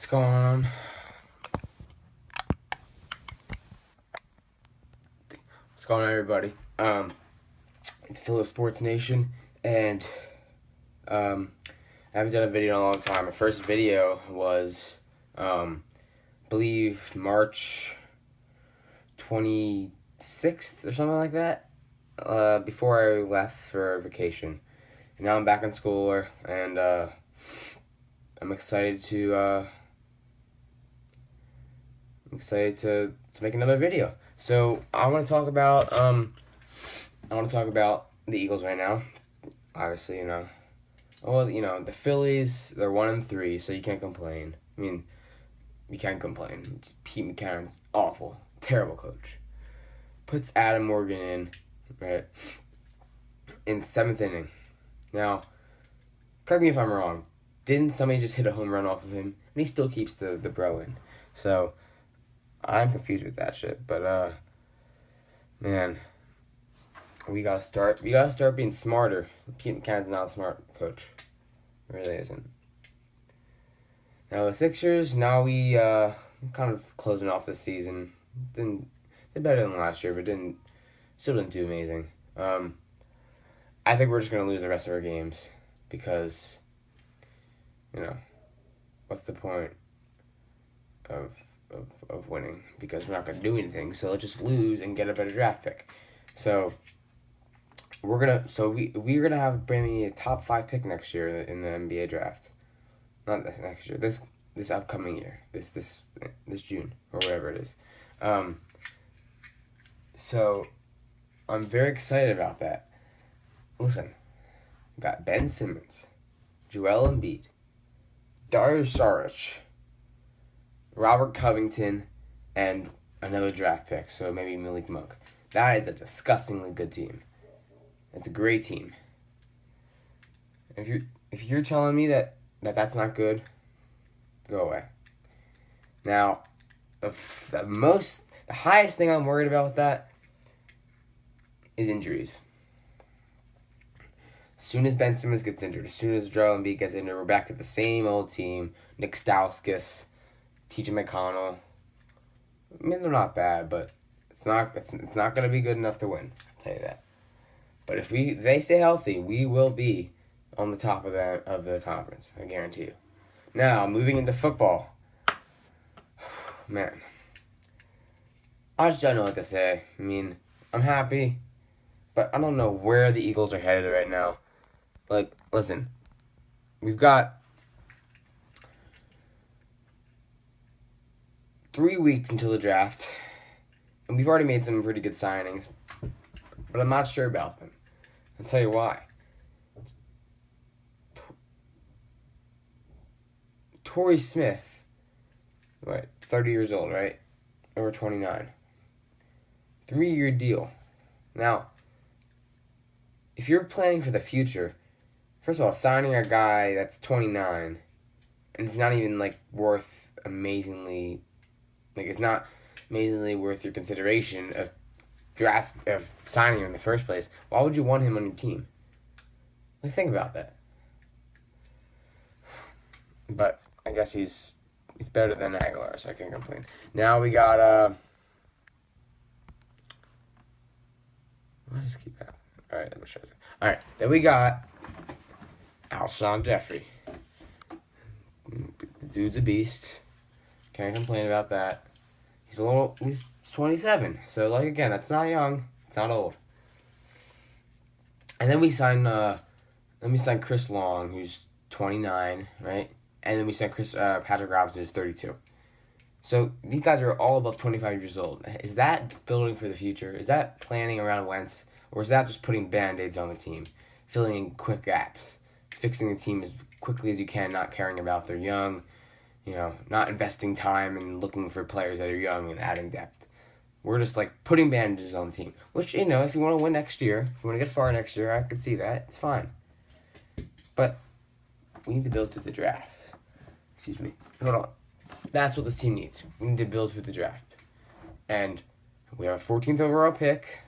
What's going on? What's going on, everybody? It's Philo Sports Nation, and I haven't done a video in a long time. My first video was, I believe, March 26th or something like that, before I left for vacation. And now I'm back in school, and I'm excited to make another video. So I want to talk about the Eagles right now. Obviously, the Phillies, they're 1-3, so you can't complain. I mean, you can't complain. Pete Maccann's awful, terrible coach. Puts Adam Morgan in, right, in the 7th inning. Now, correct me if I'm wrong. Didn't somebody just hit a home run off of him? And he still keeps the bro in. So I'm confused with that shit. But man, we gotta start being smarter. Pete Maccann's not a smart coach. He really isn't. Now the Sixers, we kind of closing off this season. Did better than last year, but still didn't do amazing. I think we're just gonna lose the rest of our games because, what's the point of winning? Because we're not gonna do anything. So let's just lose and get a better draft pick. So we're gonna have bring a top 5 pick next year in the NBA draft. Not this next year. This upcoming year. This June or whatever it is. So I'm very excited about that. Listen, we got Ben Simmons, Joel Embiid, Dario Saric, Robert Covington, and another draft pick. So maybe Malik Monk. That is a disgustingly good team. It's a great team. If you're telling me that's not good, go away. Now, the highest thing I'm worried about with that is injuries. As soon as Ben Simmons gets injured, as soon as Joel Embiid gets injured, we're back to the same old team. Nick Stauskas, T.J. McConnell. I mean, they're not bad, but it's not going to be good enough to win. I'll tell you that. But if they stay healthy, we will be on the top of the conference. I guarantee you. Now, moving into football. Man, I just don't know what to say. I mean, I'm happy, but I don't know where the Eagles are headed right now. Like, listen, we've got 3 weeks until the draft, and we've already made some pretty good signings, but I'm not sure about them. I'll tell you why. Torrey Smith, 30 years old, right? Or 29. 3-year deal. Now, if you're planning for the future, first of all, signing a guy that's 29 and it's not even worth amazingly, it's not amazingly worth your consideration of signing him in the first place. Why would you want him on your team? Think about that. But I guess he's better than Aguilar, so I can't complain. Now we got let's just keep happening. All right, let me show you. All right, then we got Alshon Jeffrey. The dude's a beast. Can't complain about that. He's 27, so again, that's not young. It's not old. And then we signed Chris Long, who's 29, right? And then we signed Patrick Robinson, who's 32. So these guys are all above 25 years old. Is that building for the future? Is that planning around Wentz? Or is that just putting Band-Aids on the team? Filling in quick gaps? Fixing the team as quickly as you can, not caring about their young, not investing time and looking for players that are young and adding depth. We're just putting bandages on the team. Which, if you want to win next year, if you want to get far next year, I could see that. It's fine. But we need to build through the draft. Excuse me. Hold on. That's what this team needs. We need to build through the draft. And we have a 14th overall pick.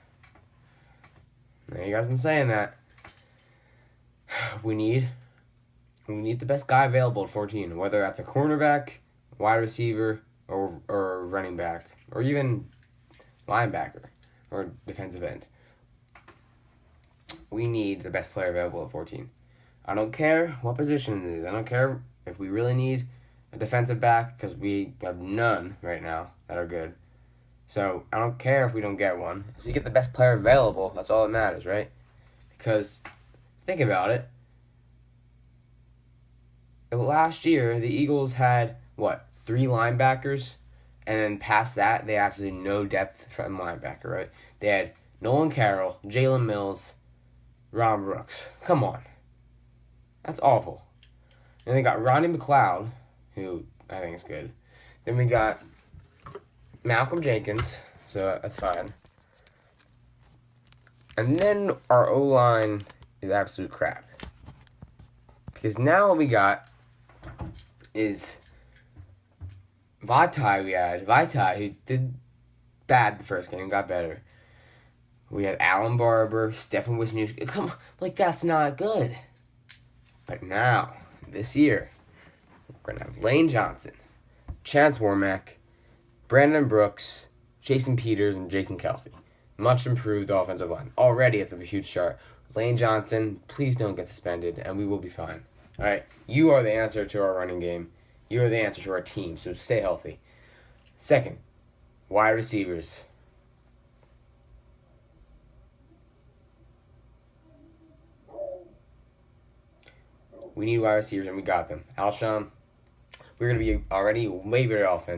Now you guys have been saying that. We need the best guy available at 14, whether that's a cornerback, wide receiver, or running back, or even linebacker, or defensive end. We need the best player available at 14. I don't care what position it is. I don't care if we really need a defensive back, because we have none right now that are good. So I don't care if we don't get one. If we get the best player available, that's all that matters, right? Because think about it. Last year, the Eagles had, 3 linebackers? And then past that, they had absolutely no depth from linebacker, right? They had Nolan Carroll, Jalen Mills, Ron Brooks. Come on. That's awful. Then they got Ronnie McLeod, who I think is good. Then we got Malcolm Jenkins, so that's fine. And then our O-line is absolute crap. Because now what we got is Vaitai, who did bad the first game, got better. We had Alan Barber, Stefan Wisniewski. Come on, that's not good. But now, this year, we're going to have Lane Johnson, Chance Warmack, Brandon Brooks, Jason Peters, and Jason Kelsey. Much improved offensive line. Already, it's a huge start. Lane Johnson, please don't get suspended, and we will be fine. All right? You are the answer to our running game. You are the answer to our team, so stay healthy. Second, wide receivers. We need wide receivers, and we got them. Alshon, we're going to be already way better offense.